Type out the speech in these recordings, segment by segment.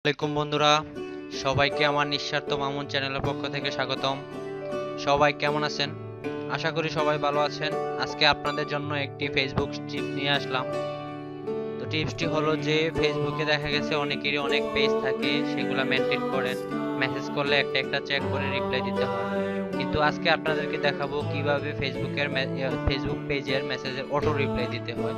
আসসালামাইকুম বন্ধুরা, সবাইকে আমার নিঃস্বার্থ মামুন চ্যানেলের পক্ষ থেকে স্বাগতম। সবাই কেমন আছেন? আশা করি সবাই ভালো আছেন। আজকে আপনাদের জন্য একটি ফেসবুক টিপ নিয়ে আসলাম। তো টিপসটি হলো যে ফেসবুকে দেখা গেছে অনেকেরই অনেক পেজ থাকে, সেগুলা মেনটেন করেন। মেসেজ করলে একটা একটা চেক করে রিপ্লাই দিতে হয়, কিন্তু আজকে আপনাদেরকে দেখাবো কিভাবে ফেসবুক পেজের মেসেজের অটো রিপ্লাই দিতে হয়।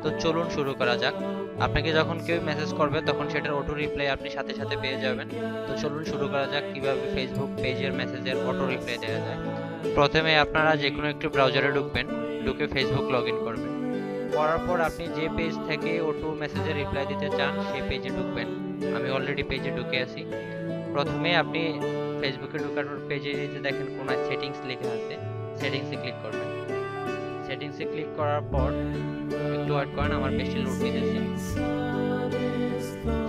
তো চলুন শুরু করা যাক। আপনাকে যখন কেউ মেসেজ করবে তখন সেটার অটো রিপ্লাই আপনি সাথে সাথে পেয়ে যাবেন। তো চলুন শুরু করা যাক কিভাবে ফেসবুক পেজের মেসেজের অটো রিপ্লাই দেওয়া যায়। প্রথমে আপনারা যে কোনো একটি ব্রাউজারে ঢুকবেন, ঢুকে ফেসবুক লগ ইন করবেন। করার পর আপনি যে পেজ থেকে অটো মেসেজে রিপ্লাই দিতে চান সেই পেজে ঢুকবেন। আমি অলরেডি পেজে ঢুকে আছি। প্রথমে আপনি ফেসবুকে ঢোকার পর পেজে নিচে দেখেন কোনায় সেটিংস লেখা আছে, সেটিংসে ক্লিক করবেন। সেটিংসে ক্লিক করার পর একটু ওয়েট করেন, আমার পেজটি লোড নিতেছে।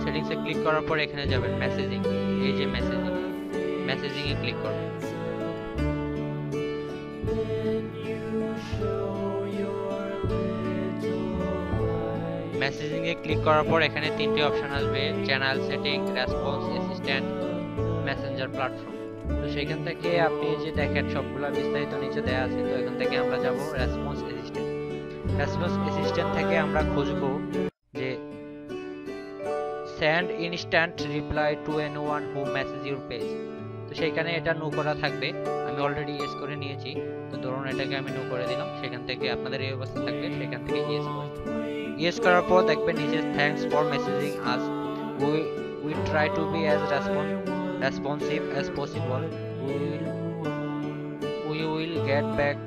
সেটিংসে ক্লিক করার পর এখানে যাবেন মেসেজিং, এই যে মেসেজিং এ ক্লিক করবেন। মেসেজিং এ ক্লিক করার পর এখানে তিনটি অপশন আসবে, channel setting, response assistant, Messenger platform. তো সেখান থেকে আপনি যে দেখেন সবগুলা বিস্তারিত নিচে দেওয়া আছে। তো এখান থেকে আমরা যাব রেসপন্স অ্যাসিস্ট্যান্ট। রেসপন্স অ্যাসিস্ট্যান্ট থেকে আমরা খুঁজবো যে send instant reply to anyone who message your page. তো সেইখানে এটা নো করা থাকবে, আমি অলরেডি ইয়েস করে নিয়েছি। তো ধরুন এটাকে আমি নো করে দিলাম। সেখান থেকে আপনাদের এই অবস্থা থাকবে, সেখান থেকে ইয়েস করে ইয়েস করার পর দেখবেন নিচে thanks for messaging us, we try to be as responsive as possible, we will get back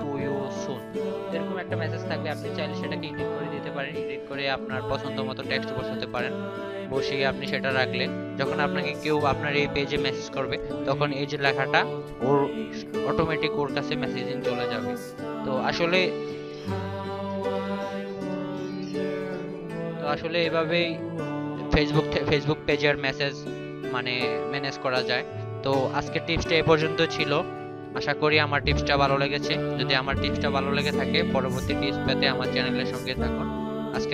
to you soon. এরকম একটা মেসেজ থাকবে, আপনি চাইলে সেটাকে এডিট করে দিতে পারেন। এডিট করে আপনার পছন্দ মতো টেক্সট বসাতে পারেন। বসিয়ে আপনি সেটা রাখলে যখন আপনাকে কেউ আপনার এই পেজে মেসেজ করবে তখন এই যে লেখাটা ওর অটোমেটিক ওর কাছে মেসেজিং চলে যাবে। তো আসলে এভাবেই ফেসবুক পেজের মেসেজ ম্যানেজ করা যায়। তো আজকের টিপসটা এই পর্যন্ত ছিল। আশা করি আমার টিপসটা ভালো লেগেছে। যদি আমার টিপসটা ভালো লেগে থাকে, পরবর্তী টিপস পেতে আমার চ্যানেলের সঙ্গে থাকুন। আজকে